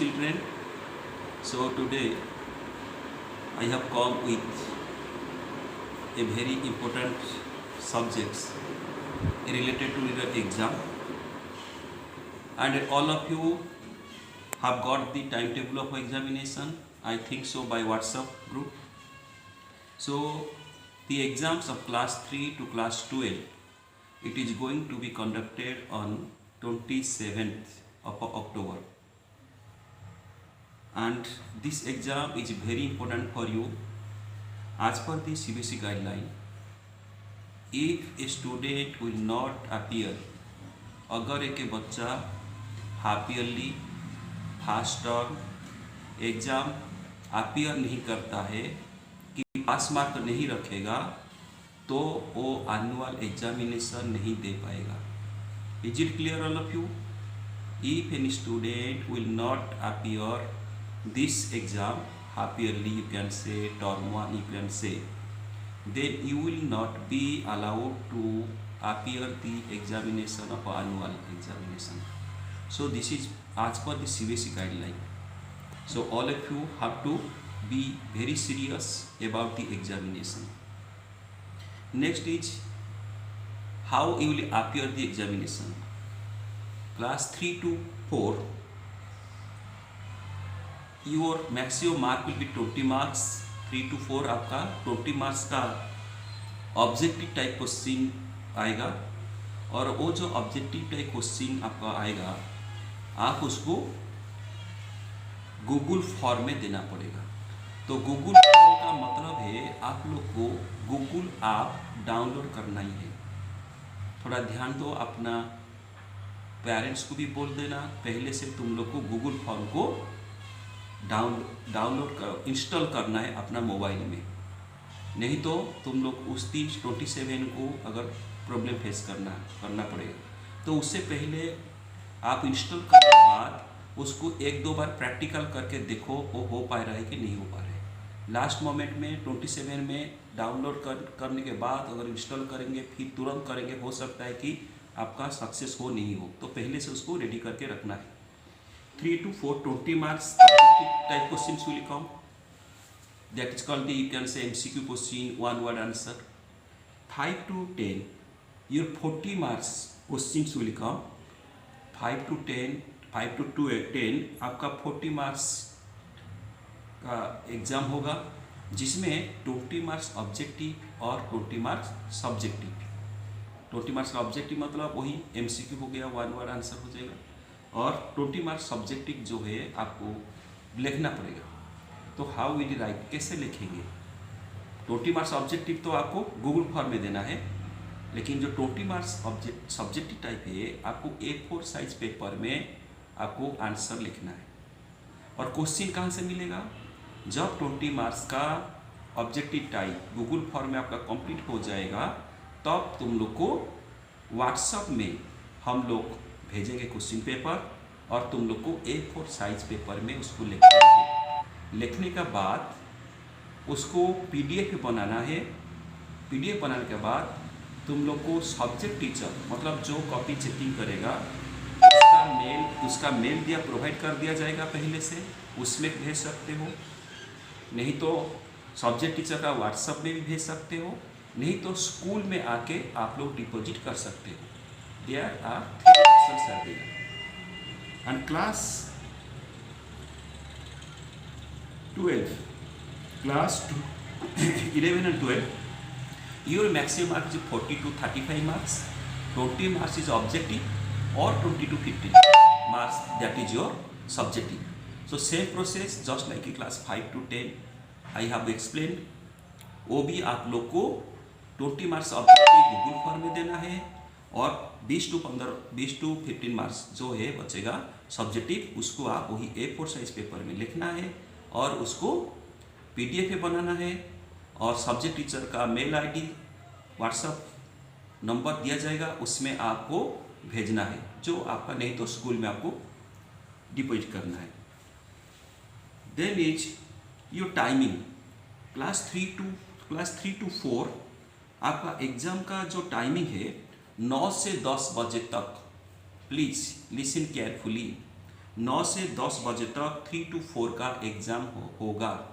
children. So today I have come with a very important subjects related to your exam, and all of you have got the timetable of examination, I think so, by WhatsApp group. So the exams of class 3 to class 12, it is going to be conducted on 27th of October, and this exam is very important for you. As per the CBSE guideline, if a student will not appear, अगर एक बच्चा half yearly first term exam appear नहीं करता है कि पास mark नहीं रखेगा, तो वो एनुअल एग्जामिनेशन नहीं दे पाएगा. Is it clear all of you? If any student will not appear this exam half yearly, you can say term 1, you can say, then you will not be allowed to appear the examination of annual examination. So this is as per the CBSE guideline. So all of you have to be very serious about the examination. Next is how you will appear the examination. Class 3 to 4, your maximum mark will be 20 marks. 3 to 4 आपका 20 marks का objective type question आएगा, और वो जो objective type question आपका आएगा, आप उसको गूगल फॉर्म में देना पड़ेगा. तो गूगल फॉर्म का मतलब है आप लोग को गूगल ऐप डाउनलोड करना ही है. थोड़ा ध्यान दो, अपना पेरेंट्स को भी बोल देना, पहले से तुम लोग को गूगल फॉर्म को डाउनलोड कर इंस्टॉल करना है अपना मोबाइल में. नहीं तो तुम लोग उस दिन 27 को अगर प्रॉब्लम फेस करना पड़ेगा. तो उससे पहले आप इंस्टॉल करने के बाद उसको 1-2 बार प्रैक्टिकल करके देखो वो हो पा रहा है कि नहीं हो पा रहा है. लास्ट मोमेंट में 27 में डाउनलोड करने के बाद अगर इंस्टॉल करेंगे फिर तुरंत करेंगे, हो सकता है कि आपका सक्सेस हो नहीं हो. तो पहले से उसको रेडी करके रखना है. 3 to 4, 20 marks type questions will come. That is called the, you can say, MCQ question, one word answer. 5 to 10, your 40 marks questions will come. 5 to 10 आपका 40 मार्क्स का एग्जाम होगा, जिसमें 20 मार्क्स ऑब्जेक्टिव और 20 मार्क्स सब्जेक्टिव. 20 मार्क्स का objective मतलब वही MCQ हो गया, वन वर्ड आंसर हो जाएगा, और 20 मार्क्स सब्जेक्टिव जो है आपको लिखना पड़ेगा. तो हाउ विल यू राइट, कैसे लिखेंगे? 20 मार्क्स ऑब्जेक्टिव तो आपको गूगल फॉर्म में देना है, लेकिन जो 20 मार्क्स सब्जेक्टिव टाइप है आपको A4 साइज पेपर में आपको आंसर लिखना है. और क्वेश्चन कहाँ से मिलेगा? जब 20 मार्क्स का ऑब्जेक्टिव टाइप गूगल फॉर्म में आपका कंप्लीट हो जाएगा, तब तुम लोग को व्हाट्सएप में हम लोग भेजेंगे क्वेश्चन पेपर, और तुम लोग को A4 साइज पेपर में उसको लिखना है. लिखने के बाद उसको PDF बनाना है. PDF बनाने के बाद तुम लोग को सब्जेक्ट टीचर, मतलब जो कॉपी चेकिंग करेगा, उसका मेल दिया प्रोवाइड कर दिया जाएगा पहले से, उसमें भेज सकते हो. नहीं तो सब्जेक्ट टीचर का व्हाट्सएप में भी भेज सकते हो, नहीं तो स्कूल में आके आप लोग डिपॉजिट कर सकते हो. There are 3 options are there. And class 12, class 11 and 12, your maximum mark is 40 to 35 marks. 20 marks is objective, or 20 to 50 marks, that is your subjective. So same process just like in class 5 to 10 I have explained. वो भी आप लोग को 20 marks objective Google form में देना है, और 20 to 15 marks जो है बचेगा सब्जेक्टिव, उसको आप वही A4 साइज पेपर में लिखना है, और उसको PDF में बनाना है, और सब्जेक्ट टीचर का मेल ID व्हाट्सएप नंबर दिया जाएगा, उसमें आपको भेजना है, जो आपका नहीं तो स्कूल में आपको डिपॉजिट करना है. Then is your timing. Class 3 to 4 आपका एग्जाम का जो टाइमिंग है 9 से 10 बजे तक. Please listen carefully. 9 से 10 बजे तक 3 to 4 का एग्ज़ाम होगा।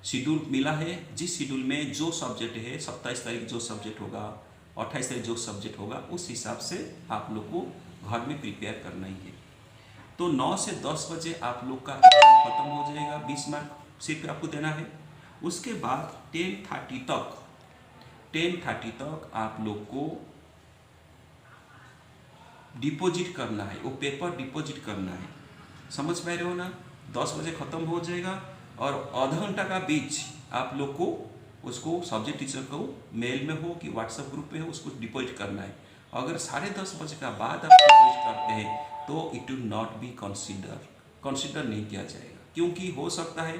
शेड्यूल मिला है, जिस शेड्यूल में जो सब्जेक्ट है 27 तारीख जो सब्जेक्ट होगा, 28 तारीख जो सब्जेक्ट होगा, उस हिसाब से आप लोग को घर में प्रिपेयर करना ही है। तो 9 से 10 बजे आप लोग का एग्जाम खत्म हो जाएगा, 20 मार्क सिर्फ आपको देना है। उसके बाद 10:30 तक आप लोग को डिपॉजिट करना है, वो पेपर डिपॉजिट करना है। समझ पा रहे हो ना? 10 बजे ख़त्म हो जाएगा और आधा घंटा का बीच आप लोग को उसको सब्जेक्ट टीचर को मेल में हो कि व्हाट्सएप ग्रुप में हो, उसको डिपॉजिट करना है। अगर 10:30 बजे का बाद आप डिपॉजिट करते हैं तो it will not be consider नहीं किया जाएगा, क्योंकि हो सकता है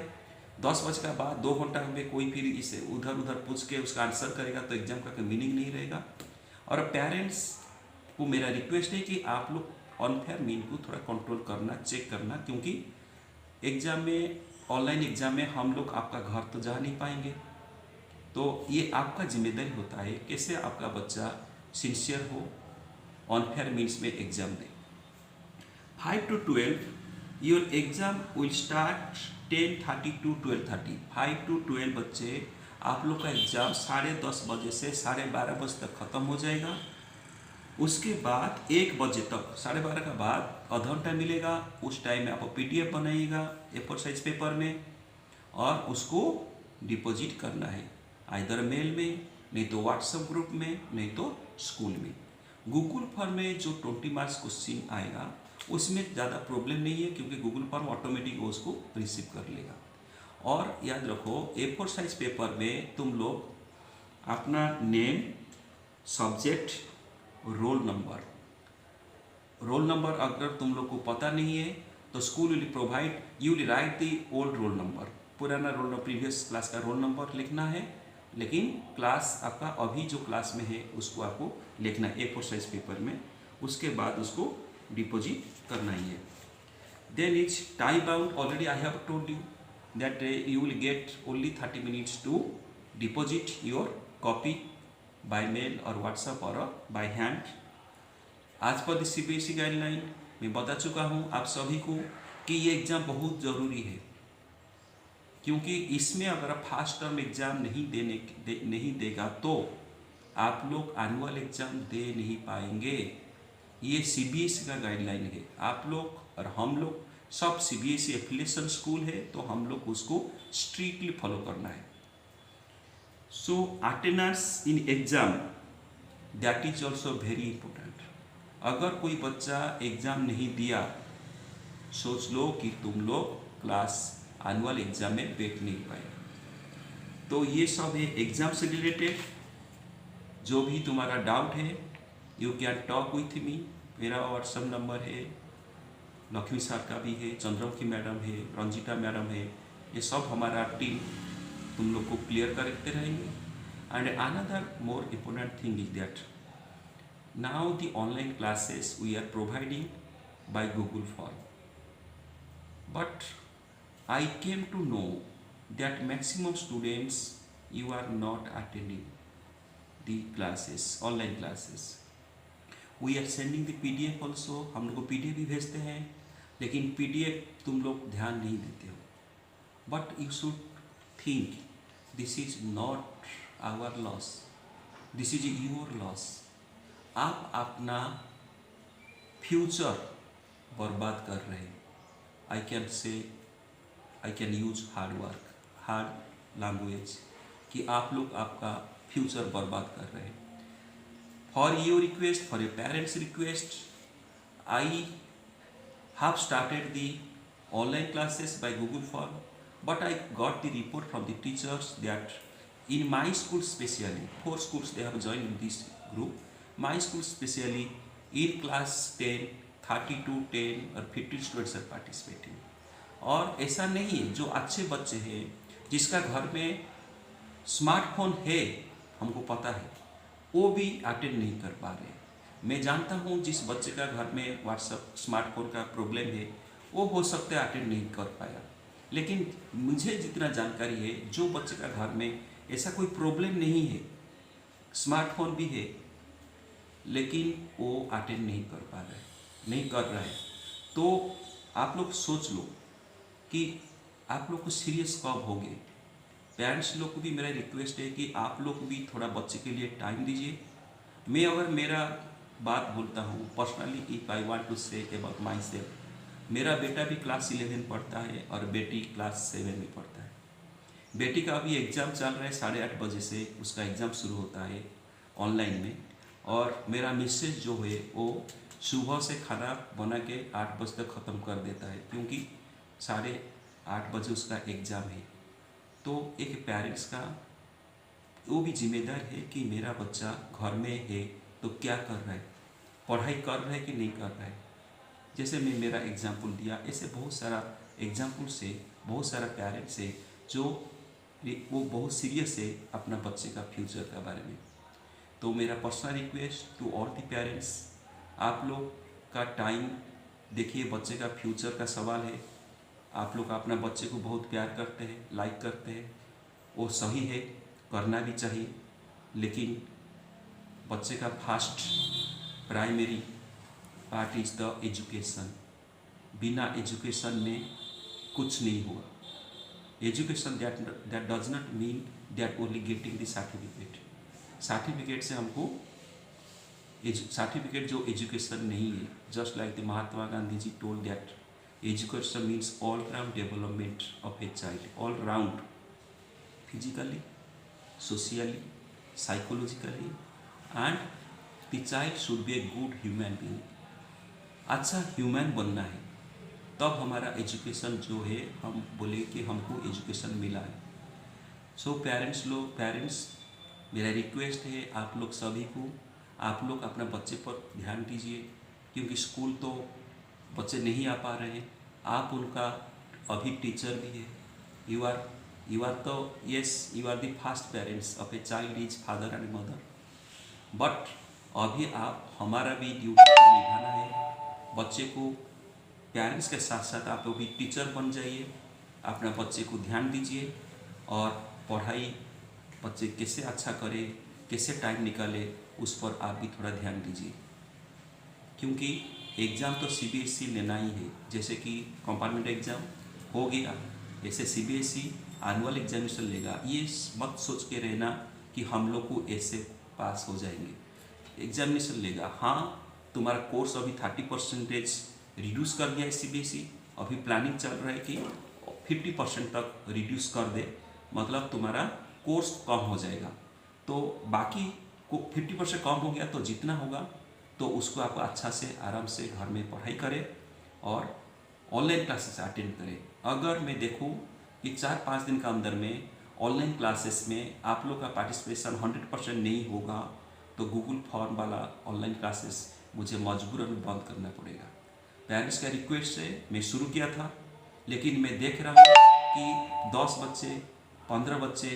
10 बजे के बाद 2 घंटा में कोई फिर इसे उधर उधर पूछ के उसका आंसर करेगा तो एग्जाम का कोई मीनिंग नहीं रहेगा। और पेरेंट्स को मेरा रिक्वेस्ट है कि आप लोग अनफेयर मीन को थोड़ा कंट्रोल करना, चेक करना, क्योंकि एग्ज़ाम में, ऑनलाइन एग्ज़ाम में हम लोग आपका घर तो जा नहीं पाएंगे। तो ये आपका जिम्मेदारी होता है कैसे आपका बच्चा सिंसियर हो, अनफेयर मीन्स में exam they. 5 to 12 your exam will start 10:30 to 12:30। 5 to 12 बच्चे आप लोग का एग्ज़ाम 10:30 बजे से 12:30 बजे तक ख़त्म हो जाएगा। उसके बाद 1 बजे तक, 12:30 के बाद आधा घंटा मिलेगा। उस टाइम में आप PDF बनाइएगा A4 साइज पेपर में और उसको डिपॉजिट करना है, आइदर मेल में, नहीं तो व्हाट्सएप ग्रुप में, नहीं तो स्कूल में। गूगल फॉर्म में जो 20 मार्क्स क्वेश्चन आएगा उसमें ज़्यादा प्रॉब्लम नहीं है, क्योंकि गूगल फॉर्म ऑटोमेटिक वो उसको रिसीव कर लेगा। और याद रखो A4 साइज पेपर में तुम लोग अपना नेम, सब्जेक्ट, रोल नंबर अगर तुम लोग को पता नहीं है तो school will provide, you will write the old roll number, पुराना रोल नंबर, प्रीवियस क्लास का रोल नंबर लिखना है, लेकिन क्लास आपका अभी जो क्लास में है उसको आपको लिखना है A4 साइज पेपर में। उसके बाद उसको डिपॉजिट करना ही है। Then is time bound, already I have told you that you will get only 30 minutes to deposit your copy by mail और व्हाट्सएप और बाय हैंड। आज पर द CBSE गाइडलाइन मैं बता चुका हूँ आप सभी को कि ये एग्ज़ाम बहुत ज़रूरी है, क्योंकि इसमें अगर आप फर्स्ट टर्म एग्ज़ाम नहीं देगा तो आप लोग एनुअल एग्ज़ाम दे नहीं पाएंगे। ये CBSE का गाइडलाइन है। आप लोग और हम लोग सब CBSE एफिलिएशन स्कूल है, तो हम लोग उसको स्ट्रिक्टली फॉलो करना है। So attendance in exam that is also very important. अगर कोई बच्चा एग्ज़ाम नहीं दिया, सोच लो कि तुम लोग क्लास एनुअल एग्ज़ाम में बैठ नहीं पाए। तो ये सब है एग्ज़ाम से रिलेटेड। जो भी तुम्हारा डाउट है you can talk with me. मेरा व्हाट्सएप नंबर है, लक्ष्मी सर का भी है, चंद्रमुखी मैडम है, रंजिता मैडम है, ये सब हमारा टीम तुम लोग को क्लियर करते रहेंगे। And another more important thing is that now the online classes we are providing by Google form, but I came to know that maximum students you are not attending the classes, online classes. We are sending the PDF also, हम लोग को PDF भी भेजते हैं, लेकिन PDF तुम लोग ध्यान नहीं देते हो। But you should think this is not our loss, this is your loss. आप अपना फ्यूचर बर्बाद कर रहे हैं। I can use hard work, hard language, कि आप लोग आपका फ्यूचर बर्बाद कर रहे हैं। For your request, for your parents request, I have started the online classes bye Google form, but I got the report from the teachers that in my school specially, 4 schools they have joined in this group. My school specially in class 10 30 to 10 और 50 students are participating. और ऐसा नहीं है, जो अच्छे बच्चे हैं जिसका घर में स्मार्टफोन है, हमको पता है, वो भी अटेंड नहीं कर पा रहे। मैं जानता हूँ जिस बच्चे का घर में व्हाट्सएप स्मार्टफोन का प्रॉब्लम है वो हो सकता है अटेंड नहीं कर पाया, लेकिन मुझे जितना जानकारी है जो बच्चे का घर में ऐसा कोई प्रॉब्लम नहीं है, स्मार्टफोन भी है, लेकिन वो अटेंड नहीं कर पा रहा है, नहीं कर रहा है, तो आप लोग सोच लो कि आप लोग को सीरियस कब होगे। पेरेंट्स लोग को भी मेरा रिक्वेस्ट है कि आप लोग भी थोड़ा बच्चे के लिए टाइम दीजिए। मैं अगर मेरा बात बोलता हूँ personally, if I want to say about myself, मेरा बेटा भी क्लास 11 पढ़ता है और बेटी क्लास 7 में पढ़ता है। बेटी का अभी एग्ज़ाम चल रहा है, 8:30 बजे से उसका एग्ज़ाम शुरू होता है ऑनलाइन में। और मेरा मिसेज जो है वो सुबह से खाना बना के 8 बजे तक ख़त्म कर देता है, क्योंकि 8:30 बजे उसका एग्ज़ाम है। तो एक पेरेंट्स का वो भी जिम्मेदार है कि मेरा बच्चा घर में है तो क्या कर रहा है, पढ़ाई कर रहा है कि नहीं कर रहा है। जैसे मैं मेरा एग्जाम्पल दिया, ऐसे बहुत सारा एग्जाम्पल से बहुत सारा पेरेंट्स है जो वो बहुत सीरियस है अपना बच्चे का फ्यूचर के बारे में। तो मेरा personal request to all the parents, आप लोग का टाइम देखिए, बच्चे का फ्यूचर का सवाल है। आप लोग अपना बच्चे को बहुत प्यार करते हैं, लाइक करते हैं, वो सही है, करना भी चाहिए। लेकिन बच्चे का first primary part is the education. बिना एजुकेशन में कुछ नहीं होगा। Education that does not mean that only getting the certificate. Certificate से हमको सर्टिफिकेट जो एजुकेशन नहीं है, just like the Mahatma Gandhi ji told that education means all round development of a child, all round, physically, socially, psychologically, and the child should be a good human being. अच्छा human बनना है, तब हमारा एजुकेशन जो है हम बोले कि हमको एजुकेशन मिला है। सो पेरेंट्स मेरा रिक्वेस्ट है आप लोग सभी को, आप लोग अपना बच्चे पर ध्यान दीजिए, क्योंकि स्कूल तो बच्चे नहीं आ पा रहे हैं। आप उनका अभी टीचर भी है। यू आर तो yes, you are the first parents of a child is father and mother. But अभी आप हमारा भी ड्यूटी निभाना है। बच्चे को पेरेंट्स के साथ साथ आप भी टीचर बन जाइए, अपना बच्चे को ध्यान दीजिए और पढ़ाई बच्चे कैसे अच्छा करे, कैसे टाइम निकाले, उस पर आप भी थोड़ा ध्यान दीजिए। क्योंकि एग्ज़ाम तो सीबीएसई लेना ही है। जैसे कि कंपार्टमेंट एग्ज़ाम हो गया, ऐसे सीबीएसई एनुअल एग्जामिनेशन लेगा। ये मत सोच के रहना कि हम लोग को ऐसे पास हो जाएंगे। एग्जामिनेशन लेगा, हाँ तुम्हारा कोर्स अभी 30% रिड्यूस कर दिया है सीबीएसई। अभी प्लानिंग चल रहा है कि 50% तक रिड्यूस कर दे, मतलब तुम्हारा कोर्स कम हो जाएगा। तो बाकी को 50% कम हो गया तो जितना होगा तो उसको आप अच्छा से आराम से घर में पढ़ाई करें और ऑनलाइन क्लासेस अटेंड करें। अगर मैं देखूं कि 4-5 दिन का अंदर में ऑनलाइन क्लासेस में आप लोग का पार्टिसिपेशन 100% नहीं होगा तो गूगल फॉर्म वाला ऑनलाइन क्लासेस मुझे मजबूरन बंद करना पड़ेगा। पेरेंट्स का रिक्वेस्ट से मैं शुरू किया था, लेकिन मैं देख रहा हूँ कि 10 बच्चे, 15 बच्चे,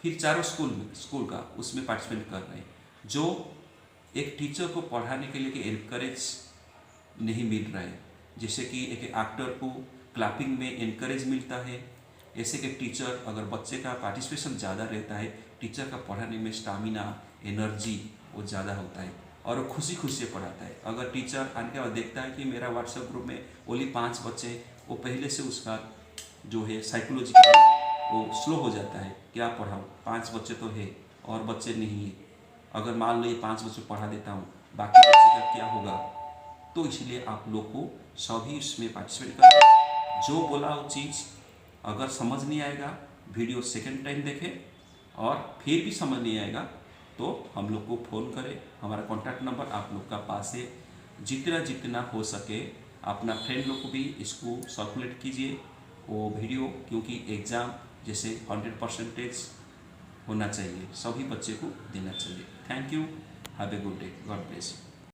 फिर चारों स्कूल का उसमें पार्टिसिपेट कर रहे हैं, जो एक टीचर को पढ़ाने के लिए एनकरेज नहीं मिल रहा है। जैसे कि एक एक्टर को क्लैपिंग में एनकरेज मिलता है, ऐसे कि टीचर अगर बच्चे का पार्टिसिपेशन ज़्यादा रहता है, टीचर का पढ़ाने में स्टामिना, एनर्जी वो ज़्यादा होता है और वो खुशी खुशी से पढ़ाता है। अगर टीचर आने के बाद देखता है कि मेरा व्हाट्सएप ग्रुप में ओनली 5 बच्चे, वो पहले से उसका जो है साइकोलॉजिकली वो स्लो हो जाता है, क्या पढ़ाऊँ, 5 बच्चे तो है और बच्चे नहीं है, अगर मान लो ये 5 बच्चे पढ़ा देता हूँ, बाकी बच्चे का क्या होगा। तो इसलिए आप लोग को सभी इसमें पार्टिसिपेट करें। जो बोला वो चीज़ अगर समझ नहीं आएगा, वीडियो सेकंड टाइम देखें, और फिर भी समझ नहीं आएगा तो हम लोग को फ़ोन करें। हमारा कॉन्टैक्ट नंबर आप लोग का पास है। जितना हो सके अपना फ्रेंड लोग को भी इसको सर्कुलेट कीजिए वो वीडियो, क्योंकि एग्ज़ाम जैसे 100% होना चाहिए, सभी बच्चे को देना चाहिए। Thank you, have a good day, God bless you.